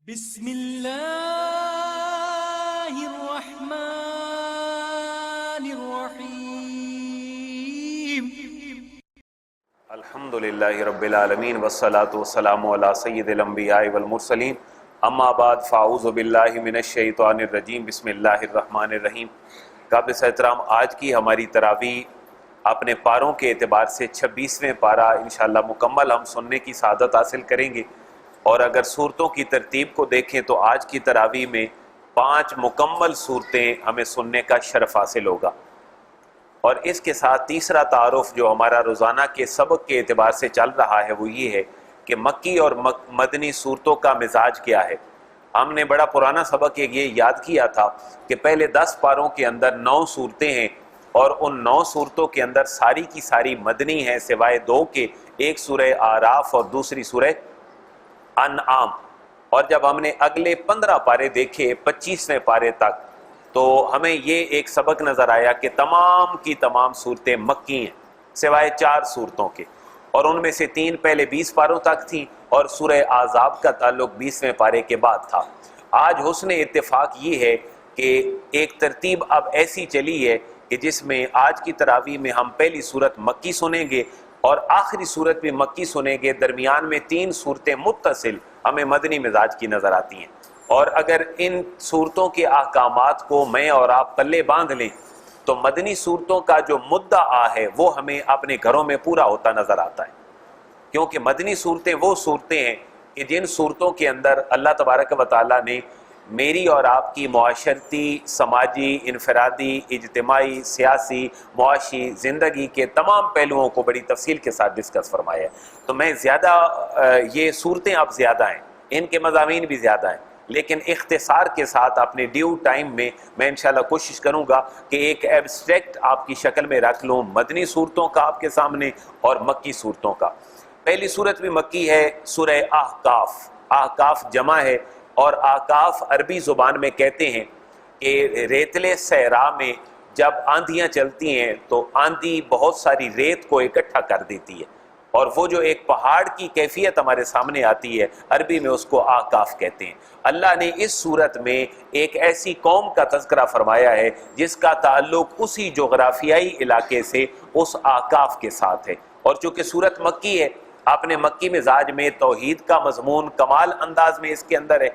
بسم اللہ الرحمن الرحیم الحمدللہ رب العالمین والصلاة والسلام علی سید الانبیاء والمرسلین اما بعد فاعوذ باللہ من الشیطان الرجیم بسم اللہ الرحمن الرحیم۔ قابل احترام، آج کی ہماری تراویح اپنے پاروں کے اعتبار سے 26ویں پارہ انشاءاللہ مکمل ہم سننے کی سعادت حاصل کریں گے، اور اگر صورتوں کی ترتیب کو دیکھیں تو آج کی تراویح میں 5 مکمل صورتیں ہمیں سننے کا شرف حاصل ہوگا۔ اور اس کے ساتھ تیسرا تعارف جو ہمارا روزانہ کے سبق کے اعتبار سے چل رہا ہے وہ یہ ہے کہ مکی اور مدنی صورتوں کا مزاج کیا ہے۔ ہم نے بڑا پرانا سبق یہ یاد کیا تھا کہ پہلے 10 پاروں کے اندر 9 صورتیں ہیں، اور ان 9 صورتوں کے اندر ساری کی ساری مدنی ہیں سوائے 2 کے، ایک سورہ اعراف اور دوسری سورہ انعام۔ اور جب ہم نے اگلے 15 پارے دیکھے 25ویں پارے تک تو ہمیں یہ ایک سبق نظر آیا کہ تمام کی تمام صورتیں مکی ہیں سوائے 4 صورتوں کے، اور ان میں سے 3 پہلے 20 پاروں تک تھیں اور سورہ احزاب کا تعلق 20ویں پارے کے بعد تھا۔ آج حسن اتفاق یہ ہے کہ ایک ترتیب اب ایسی چلی ہے کہ جس میں آج کی تراویح میں ہم پہلی صورت مکی سنیں گے اور آخری صورت بھی مکی سنیں گے، درمیان میں 3 صورتیں متصل ہمیں مدنی مزاج کی نظر آتی ہیں۔ اور اگر ان صورتوں کے احکامات کو میں اور آپ پلے باندھ لیں تو مدنی صورتوں کا جو مدعا ہے وہ ہمیں اپنے گھروں میں پورا ہوتا نظر آتا ہے، کیونکہ مدنی صورتیں وہ صورتیں ہیں کہ جن صورتوں کے اندر اللہ تبارک و تعالیٰ نے میری اور آپ کی معاشرتی، سماجی، انفرادی، اجتماعی، سیاسی، معاشی زندگی کے تمام پہلوؤں کو بڑی تفصیل کے ساتھ ڈسکس فرمایا ہے۔ تو میں زیادہ یہ صورتیں اب زیادہ ہیں، ان کے مضامین بھی زیادہ ہیں، لیکن اختصار کے ساتھ اپنے ڈیو ٹائم میں انشاءاللہ کوشش کروں گا کہ ایک ایبسٹریکٹ آپ کی شکل میں رکھ لوں مدنی صورتوں کا آپ کے سامنے اور مکی صورتوں کا۔ پہلی صورت بھی مکی ہے، سورہ احقاف۔ احقاف جمع ہے، اور احقاف عربی زبان میں کہتے ہیں کہ ریتلے صحرا میں جب آندھیاں چلتی ہیں تو آندھی بہت ساری ریت کو اکٹھا کر دیتی ہے، اور وہ جو ایک پہاڑ کی کیفیت ہمارے سامنے آتی ہے عربی میں اس کو احقاف کہتے ہیں۔ اللہ نے اس صورت میں ایک ایسی قوم کا تذکرہ فرمایا ہے جس کا تعلق اسی جغرافیائی علاقے سے اس احقاف کے ساتھ ہے، اور چونکہ صورت مکی ہے اپنے مکی مزاج میں توحید کا مضمون کمال انداز میں اس کے اندر ہے،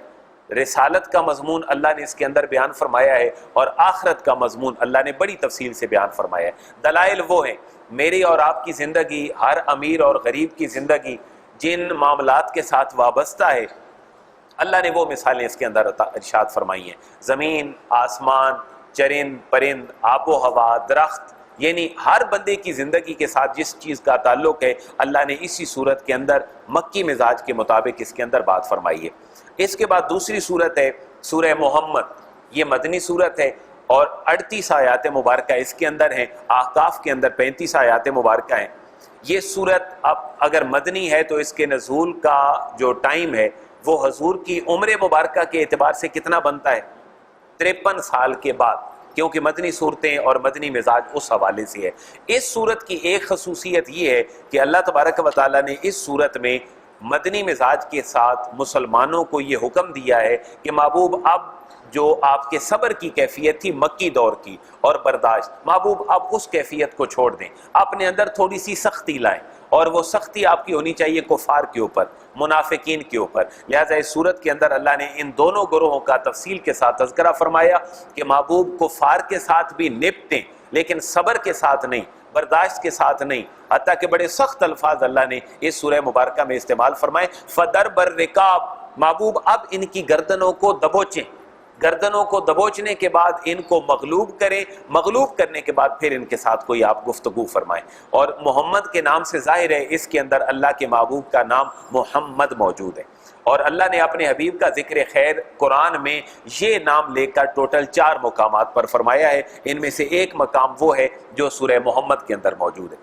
رسالت کا مضمون اللہ نے اس کے اندر بیان فرمایا ہے، اور آخرت کا مضمون اللہ نے بڑی تفصیل سے بیان فرمایا ہے۔ دلائل وہ ہیں، میری اور آپ کی زندگی، ہر امیر اور غریب کی زندگی جن معاملات کے ساتھ وابستہ ہے اللہ نے وہ مثالیں اس کے اندر ارشاد فرمائی ہیں۔ زمین، آسمان، چرند پرند، آب و ہوا، درخت، یعنی ہر بندے کی زندگی کے ساتھ جس چیز کا تعلق ہے اللہ نے اسی صورت کے اندر مکی مزاج کے مطابق اس کے اندر بات فرمائی ہے۔ اس کے بعد دوسری صورت ہے سورہ محمد، یہ مدنی صورت ہے اور 38 آیات مبارکہ اس کے اندر ہیں، احقاف کے اندر 35 آیات مبارکہ ہیں۔ یہ صورت اب اگر مدنی ہے تو اس کے نزول کا جو ٹائم ہے وہ حضور کی عمر مبارکہ کے اعتبار سے کتنا بنتا ہے؟ 53 سال کے بعد، کیونکہ مدنی صورتیں اور مدنی مزاج اس حوالے سے ہے۔ اس صورت کی ایک خصوصیت یہ ہے کہ اللہ تبارک و تعالیٰ نے اس صورت میں مدنی مزاج کے ساتھ مسلمانوں کو یہ حکم دیا ہے کہ محبوب اب جو آپ کے صبر کی کیفیت تھی مکی دور کی اور برداشت، محبوب اب اس کیفیت کو چھوڑ دیں، اپنے اندر تھوڑی سی سختی لائیں، اور وہ سختی آپ کی ہونی چاہیے کفار کے اوپر، منافقین کے اوپر۔ لہٰذا اس صورت کے اندر اللہ نے ان دونوں گروہوں کا تفصیل کے ساتھ تذکرہ فرمایا کہ محبوب کفار کے ساتھ بھی نپٹیں، لیکن صبر کے ساتھ نہیں، برداشت کے ساتھ نہیں، حتیٰ کہ بڑے سخت الفاظ اللہ نے اس سورہ مبارکہ میں استعمال فرمائے۔ فَضَرْبَ الرِّقَابِ، محبوب اب ان کی گردنوں کو دبوچیں، گردنوں کو دبوچنے کے بعد ان کو مغلوب کریں، مغلوب کرنے کے بعد پھر ان کے ساتھ کوئی آپ گفتگو فرمائیں۔ اور محمد کے نام سے ظاہر ہے اس کے اندر اللہ کے محبوب کا نام محمد موجود ہے، اور اللہ نے اپنے حبیب کا ذکر خیر قرآن میں یہ نام لے کر ٹوٹل 4 مقامات پر فرمایا ہے، ان میں سے ایک مقام وہ ہے جو سورہ محمد کے اندر موجود ہے۔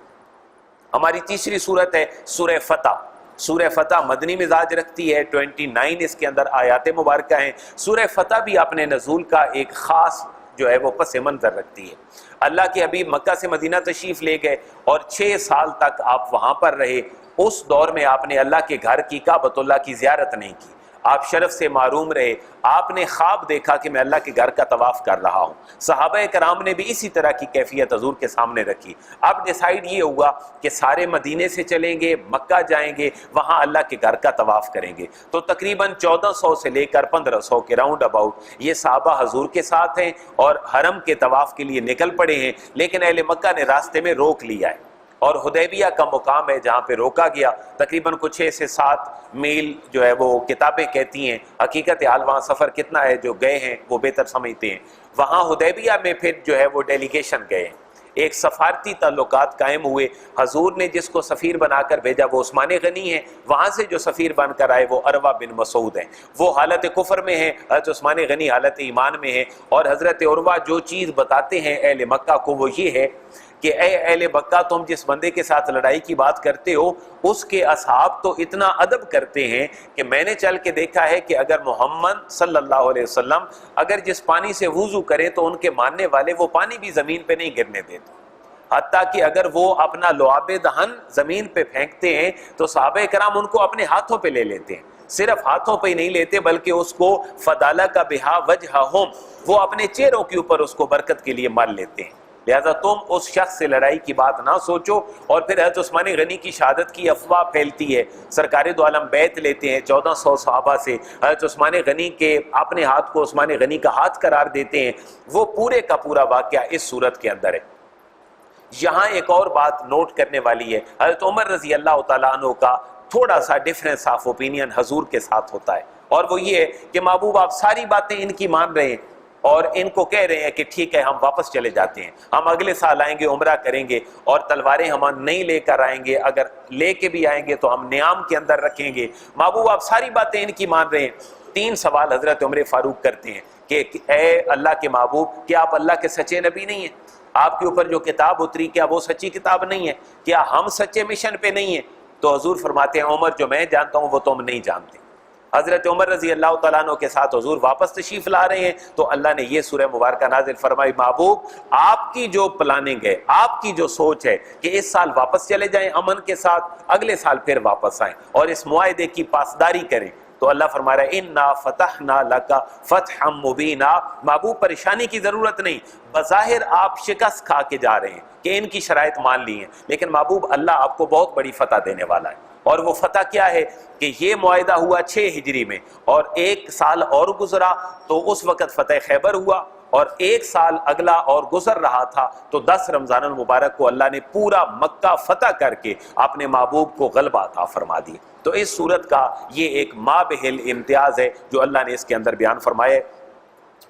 ہماری تیسری صورت ہے سورہ فتح۔ سورہ فتح مدنی مزاج رکھتی ہے، 29 اس کے اندر آیات مبارکہ ہیں۔ سورہ فتح بھی اپنے نزول کا ایک خاص جو ہے وہ پس منظر رکھتی ہے۔ اللہ کے حبیب مکہ سے مدینہ تشریف لے گئے اور 6 سال تک آپ وہاں پر رہے۔ اس دور میں آپ نے اللہ کے گھر کی کعبۃ اللہ کی زیارت نہیں کی، آپ شرف سے محروم رہے، آپ نے خواب دیکھا کہ میں اللہ کے گھر کا طواف کر رہا ہوں۔ صحابہ کرام نے بھی اسی طرح کی کیفیت حضور کے سامنے رکھی۔ اب ڈیسائیڈ یہ ہوا کہ سارے مدینے سے چلیں گے، مکہ جائیں گے، وہاں اللہ کے گھر کا طواف کریں گے۔ تو تقریباً 1400 سے لے کر 1500 کے راؤنڈ اباؤٹ یہ صحابہ حضور کے ساتھ ہیں اور حرم کے طواف کے لیے نکل پڑے ہیں، لیکن اہل مکہ نے راستے میں روک لیا ہے، اور حدیبیہ کا مقام ہے جہاں پہ روکا گیا، تقریباً کچھ 6 سے 7 میل جو ہے وہ کتابیں کہتی ہیں، حقیقت حال وہاں سفر کتنا ہے جو گئے ہیں وہ بہتر سمجھتے ہیں۔ وہاں حدیبیہ میں پھر جو ہے وہ ڈیلیگیشن گئے، ایک سفارتی تعلقات قائم ہوئے۔ حضور نے جس کو سفیر بنا کر بھیجا وہ عثمان غنی ہے، وہاں سے جو سفیر بن کر آئے وہ عروہ بن مسعود ہیں، وہ حالت کفر میں ہیں، حضرت عثمان غنی حالت ایمان میں ہیں، اور حضرت عروہ جو چیز بتاتے ہیں اہل مکہ کو وہ یہ ہے کہ اے اہل مکہ، تم جس بندے کے ساتھ لڑائی کی بات کرتے ہو اس کے اصحاب تو اتنا ادب کرتے ہیں کہ میں نے چل کے دیکھا ہے کہ اگر محمد صلی اللہ علیہ وسلم اگر جس پانی سے وضو کریں تو ان کے ماننے والے وہ پانی بھی زمین پہ نہیں گرنے دیتے، حتیٰ کہ اگر وہ اپنا لعاب دہن زمین پہ پھینکتے ہیں تو صحابہ کرام ان کو اپنے ہاتھوں پہ لے لیتے ہیں، صرف ہاتھوں پہ ہی نہیں لیتے بلکہ اس کو فدالہ کا بہا وجہہم، وہ اپنے چہروں کے اوپر اس کو برکت کے لیے مل لیتے ہیں۔ لہذا تم اس شخص سے لڑائی کی بات نہ سوچو۔ اور پھر حضرت عثمان غنی کی شہادت کی افواہ پھیلتی ہے، سرکار دو عالم بیعت لیتے ہیں 1400 صحابہ سے، حضرت عثمان غنی کے اپنے ہاتھ کو عثمان غنی کا ہاتھ قرار دیتے ہیں، وہ پورے کا پورا واقعہ اس صورت کے اندر ہے۔ یہاں ایک اور بات نوٹ کرنے والی ہے، حضرت عمر رضی اللہ تعالیٰ عنہ کا تھوڑا سا ڈیفرنس آف اوپینین حضور کے ساتھ ہوتا ہے، اور وہ یہ ہے کہ محبوب آپ ساری باتیں ان کی مان رہے ہیں اور ان کو کہہ رہے ہیں کہ ٹھیک ہے ہم واپس چلے جاتے ہیں، ہم اگلے سال آئیں گے، عمرہ کریں گے، اور تلواریں ہم نہیں لے کر آئیں گے، اگر لے کے بھی آئیں گے تو ہم نیام کے اندر رکھیں گے۔ محبوب آپ ساری باتیں ان کی مان رہے ہیں۔ 3 سوال حضرت عمر فاروق کرتے ہیں کہ اے اللہ کے محبوب، کیا آپ اللہ کے سچے نبی نہیں ہیں؟ آپ کے اوپر جو کتاب اتری کیا وہ سچی کتاب نہیں ہے؟ کیا ہم سچے مشن پہ نہیں ہیں؟ تو حضور فرماتے ہیں عمر جو میں جانتا ہوں وہ تم نہیں جانتے۔ حضرت عمر رضی اللہ تعالیٰ عنہ کے ساتھ حضور واپس تشریف لا رہے ہیں تو اللہ نے یہ سورہ مبارکہ نازل فرمائی، محبوب آپ کی جو پلاننگ ہے، آپ کی جو سوچ ہے کہ اس سال واپس چلے جائیں امن کے ساتھ، اگلے سال پھر واپس آئیں اور اس معاہدے کی پاسداری کریں، تو اللہ فرما رہا ہے اِنَّا فَتَحْنَا لَكَ فَتْحًا مُبِينًا، محبوب پریشانی کی ضرورت نہیں، بظاہر آپ شکست کھا کے جا رہے ہیں کہ ان کی شرائط مان لی ہیں، لیکن محبوب اللہ آپ کو بہت بڑی فتح دینے والا ہے۔ اور وہ فتح کیا ہے کہ یہ معاہدہ ہوا 6 ہجری میں، اور 1 سال اور گزرا تو اس وقت فتح خیبر ہوا، اور 1 سال اگلا اور گزر رہا تھا تو 10 رمضان المبارک کو اللہ نے پورا مکہ فتح کر کے اپنے محبوب کو غلبہ عطا فرما دی۔ تو اس صورت کا یہ ایک مابہل امتیاز ہے جو اللہ نے اس کے اندر بیان فرمائے۔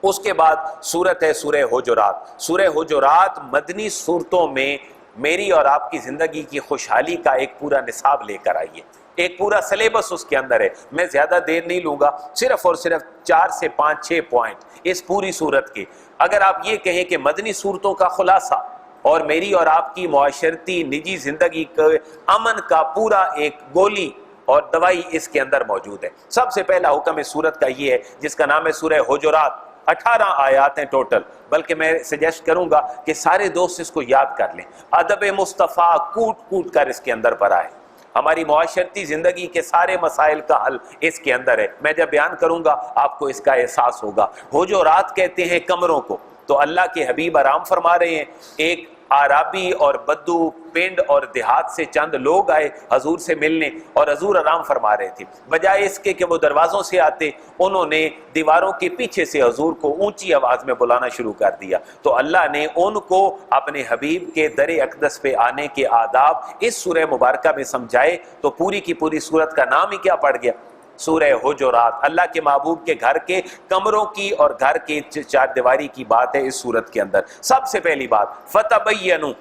اس کے بعد صورت ہے سورہ حجرات۔ سورہ حجرات مدنی صورتوں میں میری اور آپ کی زندگی کی خوشحالی کا ایک پورا نصاب لے کر آئیے، ایک پورا سلیبس اس کے اندر ہے۔ میں زیادہ دیر نہیں لوں گا، صرف اور صرف 4 سے 5-6 پوائنٹ اس پوری صورت کے۔ اگر آپ یہ کہیں کہ مدنی صورتوں کا خلاصہ اور میری اور آپ کی معاشرتی نجی زندگی کے امن کا پورا ایک گولی اور دوائی اس کے اندر موجود ہے۔ سب سے پہلا حکم اس صورت کا یہ ہے جس کا نام ہے سورہ حجرات۔ 18 آیات ہیں ٹوٹل، بلکہ میں سجیسٹ کروں گا کہ سارے دوست اس کو یاد کر لیں۔ ادب مصطفیٰ کوٹ کوٹ کر اس کے اندر پر آئے، ہماری معاشرتی زندگی کے سارے مسائل کا حل اس کے اندر ہے۔ میں جب بیان کروں گا آپ کو اس کا احساس ہوگا۔ حجرات کہتے ہیں کمروں کو، تو اللہ کے حبیب آرام فرما رہے ہیں۔ ایک آرابی اور بدو پنڈ اور دیہات سے چند لوگ آئے حضور سے ملنے، اور حضور آرام فرما رہے تھے۔ بجائے اس کے کہ وہ دروازوں سے آتے، انہوں نے دیواروں کے پیچھے سے حضور کو اونچی آواز میں بلانا شروع کر دیا۔ تو اللہ نے ان کو اپنے حبیب کے در اقدس پہ آنے کے آداب اس سورہ مبارکہ میں سمجھائے، تو پوری کی پوری سورت کا نام ہی کیا پڑ گیا؟ سورہ حجرات۔ اللہ کے محبوب کے گھر کے کمروں کی اور گھر کی 4 دیواری کی بات ہے اس صورت کے اندر۔ سب سے پہلی بات فتبینوا،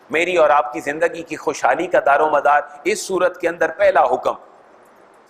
میری اور آپ کی زندگی کی خوشحالی کا دار و مدار اس صورت کے اندر پہلا حکم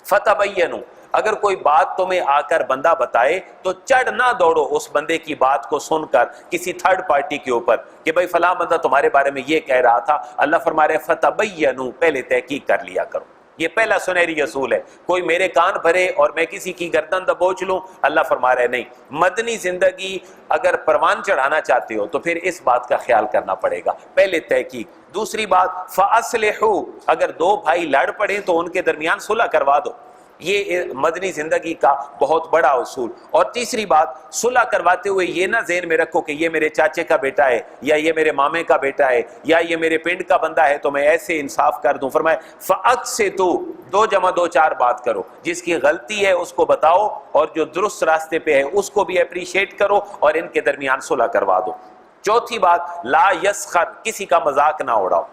فتبینوا۔ اگر کوئی بات تمہیں آ کر بندہ بتائے تو چڑھ نہ دوڑو اس بندے کی بات کو سن کر کسی تھرڈ پارٹی کے اوپر کہ بھائی فلاں بندہ تمہارے بارے میں یہ کہہ رہا تھا۔ اللہ فرما رہے فتبینوا، پہلے تحقیق کر لیا کرو۔ یہ پہلا سنہری اصول ہے۔ کوئی میرے کان بھرے اور میں کسی کی گردن دبوچ لوں، اللہ فرما رہے نہیں۔ مدنی زندگی اگر پروان چڑھانا چاہتے ہو تو پھر اس بات کا خیال کرنا پڑے گا، پہلے تحقیق۔ دوسری بات فاصلحوا، اگر 2 بھائی لڑ پڑے تو ان کے درمیان صلح کروا دو۔ یہ مدنی زندگی کا بہت بڑا اصول۔ اور تیسری بات، صلح کرواتے ہوئے یہ نہ ذہن میں رکھو کہ یہ میرے چاچے کا بیٹا ہے یا یہ میرے مامے کا بیٹا ہے یا یہ میرے پنڈ کا بندہ ہے تو میں ایسے انصاف کر دوں۔ فرمایا فَأَقْسِطُوا، 2 + 2 4 بات کرو، جس کی غلطی ہے اس کو بتاؤ اور جو درست راستے پہ ہے اس کو بھی اپریشیٹ کرو اور ان کے درمیان صلح کروا دو۔ چوتھی بات، لا یسخر، کسی کا مذاق نہ اڑاؤ،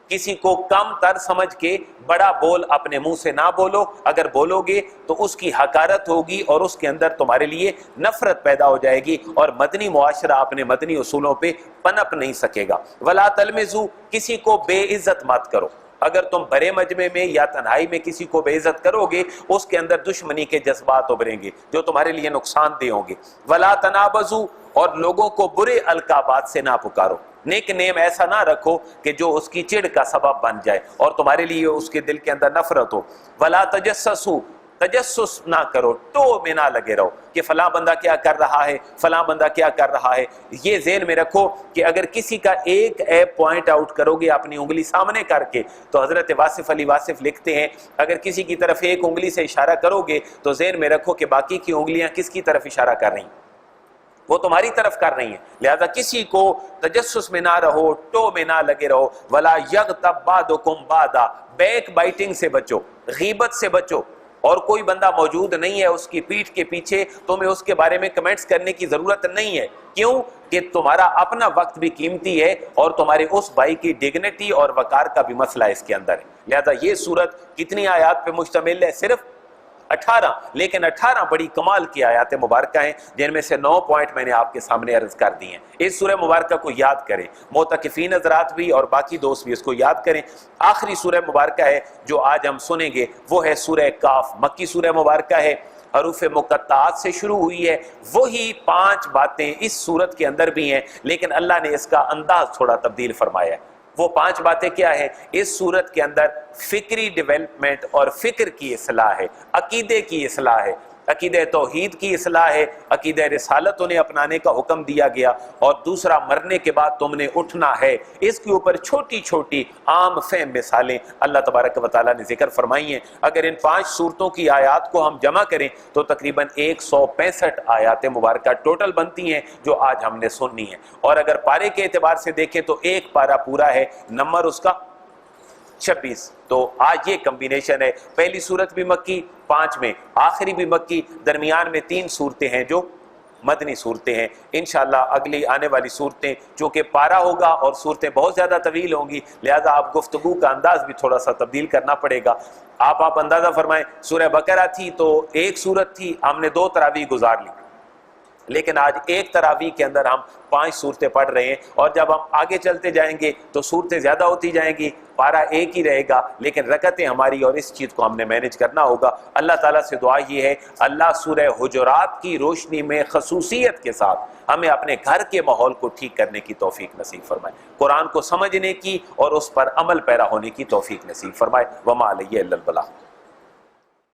کسی کو کم تر سمجھ کے بڑا بول اپنے منہ سے نہ بولو، اگر بولو گے تو اس کی حقارت ہوگی اور اس کے اندر تمہارے لیے نفرت پیدا ہو جائے گی اور مدنی معاشرہ اپنے مدنی اصولوں پہ پنپ نہیں سکے گا۔ ولا تلمزوا، کسی کو بے عزت مت کرو، اگر تم بڑے مجمع میں یا تنہائی میں کسی کو بے عزت کرو گے اس کے اندر دشمنی کے جذبات ابھریں گے جو تمہارے لیے نقصان دہ ہوں گے۔ ولا تنابزوا، اور لوگوں کو برے القابات سے نہ پکارو، نیک نیم ایسا نہ رکھو کہ جو اس کی چڑ کا سبب بن جائے اور تمہارے لیے اس کے دل کے اندر نفرت ہو۔ ولا تجسسوا، تجسس نہ کرو، ٹو میں نہ لگے رہو کہ فلاں بندہ کیا کر رہا ہے، فلاں بندہ کیا کر رہا ہے۔ یہ ذہن میں رکھو کہ اگر کسی کا ایک ایپ پوائنٹ آؤٹ کرو گے اپنی انگلی سامنے کر کے، تو حضرت واصف علی واصف لکھتے ہیں اگر کسی کی طرف ایک انگلی سے اشارہ کرو گے تو ذہن میں رکھو کہ باقی کی انگلیاں کس کی طرف اشارہ کر رہی ہیں، وہ تمہاری طرف کر رہی ہیں، لہذا کسی کو تجسس میں نہ رہو، ٹو میں نہ لگے رہو۔ ولا یغتب بعضکم بعضا، بیک بائٹنگ سے بچو، غیبت سے بچو، اور کوئی بندہ موجود نہیں ہے اس کی پیٹھ کے پیچھے تمہیں اس کے بارے میں کمنٹس کرنے کی ضرورت نہیں ہے، کیوں کہ تمہارا اپنا وقت بھی قیمتی ہے اور تمہارے اس بھائی کی ڈگنیٹی اور وقار کا بھی مسئلہ اس کے اندر ہے۔ لہذا یہ سورت کتنی آیات پہ مشتمل ہے؟ صرف 18، لیکن 18 بڑی کمال کی آیات مبارکہ ہیں جن میں سے 9 پوائنٹ میں نے آپ کے سامنے عرض کر دی ہیں۔ اس سورہ مبارکہ کو یاد کریں، معتکفین حضرات بھی اور باقی دوست بھی اس کو یاد کریں۔ آخری سورہ مبارکہ ہے جو آج ہم سنیں گے وہ ہے سورہ کاف، مکی سورہ مبارکہ ہے، حروف مقطعات سے شروع ہوئی ہے، وہی 5 باتیں اس سورت کے اندر بھی ہیں لیکن اللہ نے اس کا انداز تھوڑا تبدیل فرمایا ہے۔ وہ 5 باتیں کیا ہیں؟ اس صورت کے اندر فکری ڈیولپمنٹ اور فکر کی اصلاح ہے، عقیدے کی اصلاح ہے، عقیدہ توحید کی اصلاح ہے، عقیدہ رسالت انہیں اپنانے کا حکم دیا گیا، اور دوسرا مرنے کے بعد تم نے اٹھنا ہے۔ اس کے اوپر چھوٹی چھوٹی عام فہم مثالیں اللہ تبارک و تعالیٰ نے ذکر فرمائی ہیں۔ اگر ان 5 صورتوں کی آیات کو ہم جمع کریں تو تقریباً 165 آیات مبارکہ ٹوٹل بنتی ہیں جو آج ہم نے سننی ہیں، اور اگر پارے کے اعتبار سے دیکھیں تو ایک پارہ پورا ہے، نمبر اس کا 26۔ تو آج یہ کمبینیشن ہے، پہلی صورت بھی مکی، 5 میں آخری بھی مکی، درمیان میں 3 صورتیں ہیں جو مدنی صورتیں ہیں۔ انشاءاللہ اگلی آنے والی صورتیں چونکہ پارا ہوگا اور صورتیں بہت زیادہ طویل ہوں گی لہذا آپ گفتگو کا انداز بھی تھوڑا سا تبدیل کرنا پڑے گا۔ آپ اندازہ فرمائیں، سورہ بقرہ تھی تو ایک صورت تھی، ہم نے 2 تراویح گزار لی، لیکن آج ایک تراویح کے اندر ہم 5 صورتیں پڑھ رہے ہیں، اور جب ہم آگے چلتے جائیں گے تو صورتیں زیادہ ہوتی جائیں گی، پارہ ایک ہی رہے گا لیکن رکعتیں ہماری، اور اس چیز کو ہم نے مینج کرنا ہوگا۔ اللہ تعالیٰ سے دعا یہ ہے اللہ سورہ حجرات کی روشنی میں خصوصیت کے ساتھ ہمیں اپنے گھر کے ماحول کو ٹھیک کرنے کی توفیق نصیب فرمائے، قرآن کو سمجھنے کی اور اس پر عمل پیرا ہونے کی توفیق نصیب فرمائے۔ وما علیہ الا البلاغ۔